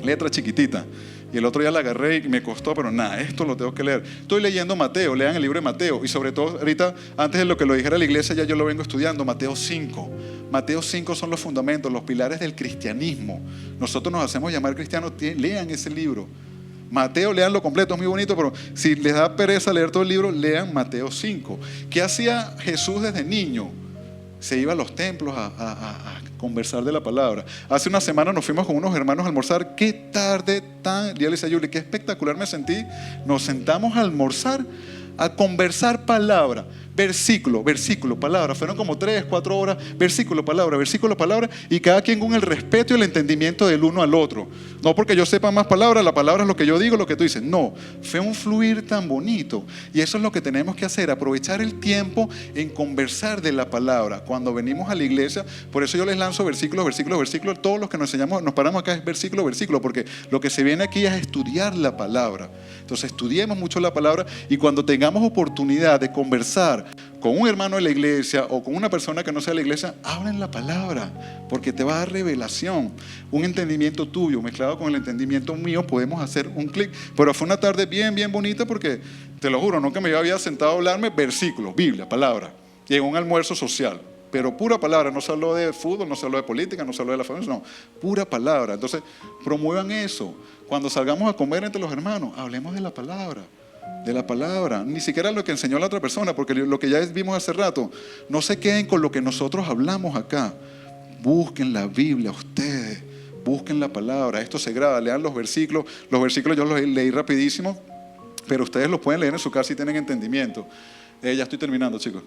letra chiquitita, y el otro día la agarré y me costó, pero nada, esto lo tengo que leer. Estoy leyendo Mateo, lean el libro de Mateo, y sobre todo ahorita, antes de lo que lo dijera la iglesia, ya yo lo vengo estudiando. Mateo 5. Mateo 5 son los fundamentos, los pilares del cristianismo. Nosotros nos hacemos llamar cristianos, lean ese libro. Mateo, leanlo completo, es muy bonito, pero si les da pereza leer todo el libro, lean Mateo 5. ¿Qué hacía Jesús desde niño? Se iba a los templos a conversar de la palabra. Hace una semana nos fuimos con unos hermanos a almorzar. Qué tarde tan, yo le decía a Yuli, qué espectacular me sentí. Nos sentamos a almorzar, a conversar palabra, versículo, palabra. Fueron como 3, 4 horas, versículo, palabra, y cada quien con el respeto y el entendimiento del uno al otro. No porque yo sepa más palabras, la palabra es lo que yo digo, lo que tú dices. No, fue un fluir tan bonito. Y eso es lo que tenemos que hacer, aprovechar el tiempo en conversar de la palabra. Cuando venimos a la iglesia, por eso yo les lanzo versículos. Todos los que nos enseñamos, nos paramos acá es versículo, porque lo que se viene aquí es estudiar la palabra. Entonces estudiemos mucho la palabra, y cuando tengamos oportunidad de conversar con un hermano de la iglesia o con una persona que no sea de la iglesia, hablen la palabra, porque te va a dar revelación, un entendimiento tuyo mezclado con el entendimiento mío, podemos hacer un clic. Pero fue una tarde bien bonita, porque te lo juro, nunca me había sentado a hablarme versículos, Biblia, palabra, y en un almuerzo social, pero pura palabra. No se habló de fútbol, no se habló de política, no se habló de la familia, no, pura palabra. Entonces promuevan eso. Cuando salgamos a comer entre los hermanos, hablemos de la palabra. Ni siquiera lo que enseñó la otra persona, porque lo que ya vimos hace rato. No se queden con lo que nosotros hablamos acá. Busquen la Biblia ustedes, busquen la palabra. Esto se graba, lean los versículos. Los versículos yo los leí rapidísimo, pero ustedes los pueden leer en su casa si tienen entendimiento. Ya estoy terminando, chicos.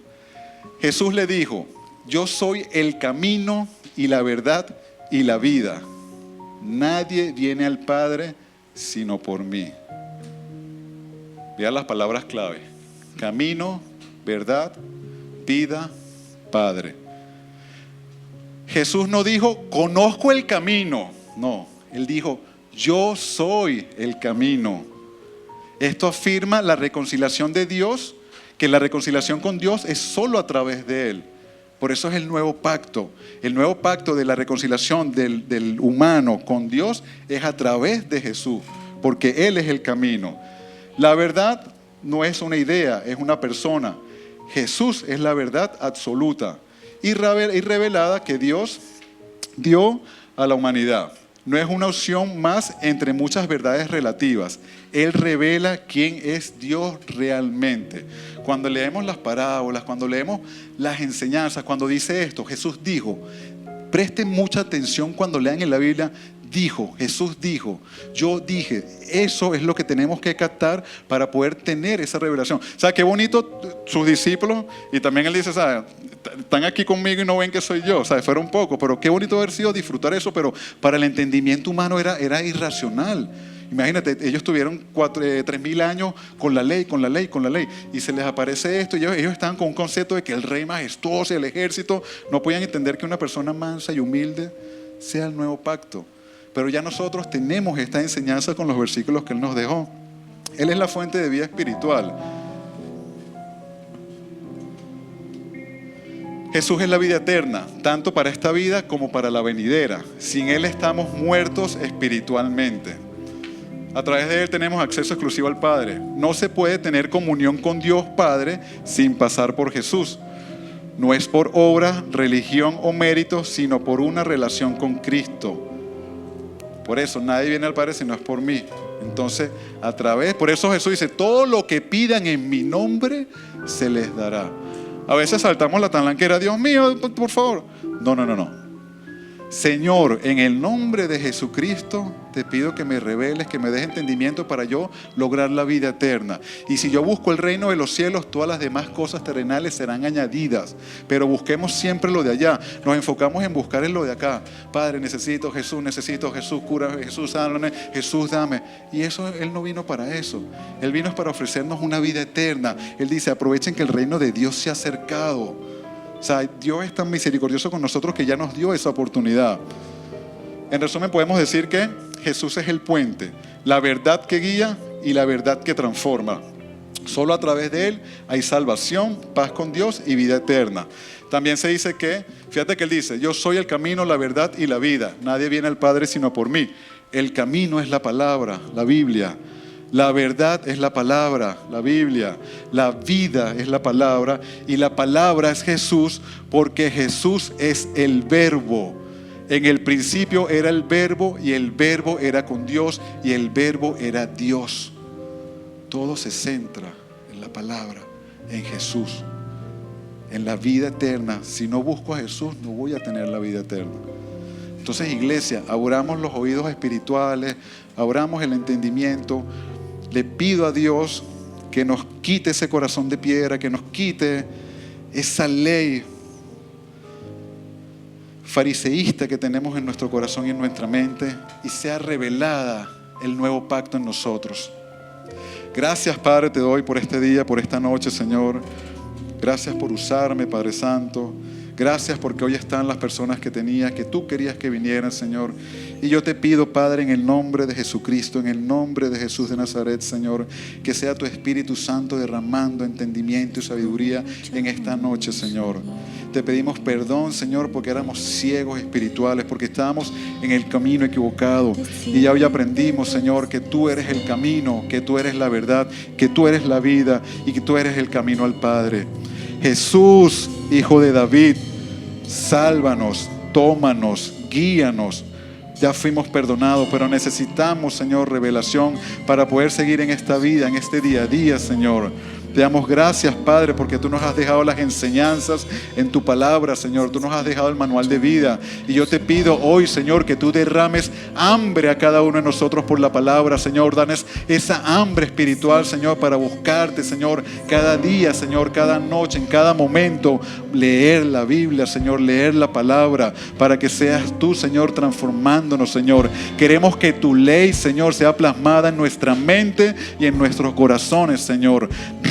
Jesús le dijo: yo soy el camino y la verdad y la vida. Nadie viene al Padre sino por mí. Vean las palabras clave: camino, verdad, vida, Padre. Jesús no dijo, conozco el camino. No, Él dijo, yo soy el camino. Esto afirma la reconciliación de Dios, que la reconciliación con Dios es solo a través de Él. Por eso es el nuevo pacto. El nuevo pacto de la reconciliación del humano con Dios es a través de Jesús, porque Él es el camino. La verdad no es una idea, es una persona. Jesús es la verdad absoluta y revelada que Dios dio a la humanidad. No es una opción más entre muchas verdades relativas. Él revela quién es Dios realmente. Cuando leemos las parábolas, cuando leemos las enseñanzas, cuando dice esto, Jesús dijo, presten mucha atención cuando lean en la Biblia. Jesús dijo, yo dije. Eso es lo que tenemos que captar para poder tener esa revelación. O sea, qué bonito sus discípulos, y también él dice, ¿sabes? Están aquí conmigo y no ven que soy yo, ¿sabes? Fueron un poco, pero qué bonito haber sido disfrutar eso, pero para el entendimiento humano era irracional. Imagínate, ellos tuvieron 3.000 años con la ley, y se les aparece esto, y ellos estaban con un concepto de que el rey majestuoso y el ejército no podían entender que una persona mansa y humilde sea el nuevo pacto. Pero ya nosotros tenemos esta enseñanza con los versículos que Él nos dejó. Él es la fuente de vida espiritual. Jesús es la vida eterna, tanto para esta vida como para la venidera. Sin Él estamos muertos espiritualmente. A través de Él tenemos acceso exclusivo al Padre. No se puede tener comunión con Dios Padre sin pasar por Jesús. No es por obra, religión o mérito, sino por una relación con Cristo. Por eso nadie viene al Padre si no es por mí. Entonces, por eso Jesús dice, todo lo que pidan en mi nombre se les dará. A veces saltamos la talanquera, Dios mío, por favor. No. Señor, en el nombre de Jesucristo te pido que me reveles, que me des entendimiento para yo lograr la vida eterna. Y si yo busco el reino de los cielos, todas las demás cosas terrenales serán añadidas. Pero busquemos siempre lo de allá. Nos enfocamos en buscar en lo de acá. Padre, necesito Jesús, cura, Jesús, sáname, Jesús, dame. Y eso, Él no vino para eso. Él vino para ofrecernos una vida eterna. Él dice, aprovechen que el reino de Dios se ha acercado. O sea, Dios es tan misericordioso con nosotros que ya nos dio esa oportunidad. En resumen, podemos decir que Jesús es el puente, la verdad que guía y la verdad que transforma. Solo a través de Él hay salvación, paz con Dios y vida eterna. También se dice que, fíjate que Él dice, yo soy el camino, la verdad y la vida. Nadie viene al Padre sino por mí. El camino es la palabra, la Biblia. La verdad es la palabra, la Biblia. La vida es la palabra y la palabra es Jesús, porque Jesús es el verbo. En el principio era el verbo y el verbo era con Dios y el verbo era Dios. Todo se centra en la palabra, en Jesús, en la vida eterna. Si no busco a Jesús, no voy a tener la vida eterna. Entonces, iglesia, abramos los oídos espirituales, abramos el entendimiento. Le pido a Dios que nos quite ese corazón de piedra, que nos quite esa ley fariseísta que tenemos en nuestro corazón y en nuestra mente, y sea revelada el nuevo pacto en nosotros. Gracias, Padre, te doy por este día, por esta noche, Señor. Gracias por usarme, Padre Santo. Gracias porque hoy están las personas que tú querías que vinieran, Señor. Y yo te pido, Padre, en el nombre de Jesucristo, en el nombre de Jesús de Nazaret, Señor, que sea tu Espíritu Santo derramando entendimiento y sabiduría en esta noche, Señor. Te pedimos perdón, Señor, porque éramos ciegos espirituales, porque estábamos en el camino equivocado. Y ya hoy aprendimos, Señor, que tú eres el camino, que tú eres la verdad, que tú eres la vida y que tú eres el camino al Padre. Jesús, Hijo de David, sálvanos, tómanos, guíanos. Ya fuimos perdonados, pero necesitamos, Señor, revelación para poder seguir en esta vida, en este día a día, Señor. Te damos gracias, Padre, porque tú nos has dejado las enseñanzas en tu palabra, Señor. Tú nos has dejado el manual de vida. Y yo te pido hoy, Señor, que tú derrames hambre a cada uno de nosotros por la palabra, Señor. Danos esa hambre espiritual, Señor, para buscarte, Señor, cada día, Señor, cada noche, en cada momento. Leer la Biblia, Señor, leer la palabra, para que seas tú, Señor, transformándonos, Señor. Queremos que tu ley, Señor, sea plasmada en nuestra mente y en nuestros corazones, Señor.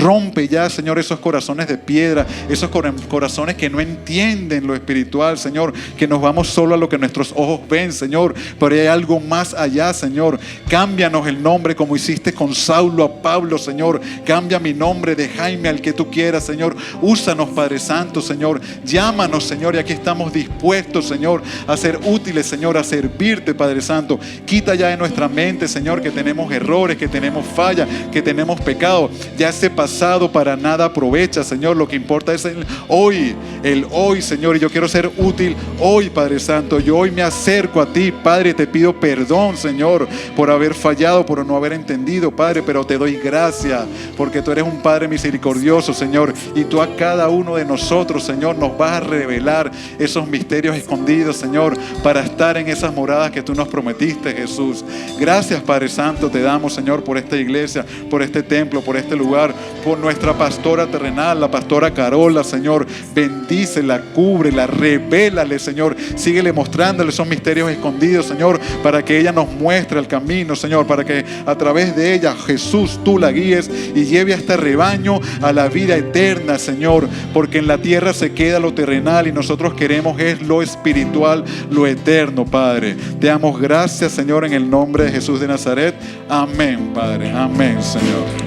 Rompe ya, Señor, esos corazones de piedra, esos corazones que no entienden lo espiritual, Señor, que nos vamos solo a lo que nuestros ojos ven, Señor, pero hay algo más allá, Señor. Cámbianos el nombre como hiciste con Saulo a Pablo, Señor. Cambia mi nombre de Jaime al que tú quieras, Señor. Úsanos, Padre Santo, Señor. Llámanos, Señor, y aquí estamos dispuestos, Señor, a ser útiles, Señor, a servirte, Padre Santo. Quita ya de nuestra mente, Señor, que tenemos errores, que tenemos fallas, que tenemos pecado. Ya ese pasado para nada aprovecha, Señor. Lo que importa es el hoy, Señor. Y yo quiero ser útil hoy, Padre Santo. Yo hoy me acerco a ti, Padre. Te pido perdón, Señor, por haber fallado, por no haber entendido, Padre. Pero te doy gracias porque tú eres un Padre misericordioso, Señor. Y tú a cada uno de nosotros, Señor, nos vas a revelar esos misterios escondidos, Señor, para estar en esas moradas que tú nos prometiste, Jesús. Gracias, Padre Santo, te damos, Señor, por esta iglesia, por este templo, por este lugar, por nuestra pastora terrenal, la pastora Carola, Señor. Bendícela, cúbrela, revélale, Señor. Síguele mostrándole esos misterios escondidos, Señor, para que ella nos muestre el camino, Señor, para que a través de ella, Jesús, tú la guíes y lleve a este rebaño a la vida eterna, Señor, porque en la tierra se queda lo terrenal y nosotros queremos es lo espiritual, lo eterno, Padre. Te damos gracias, Señor, en el nombre de Jesús de Nazaret. Amén, Padre. Amén, Señor.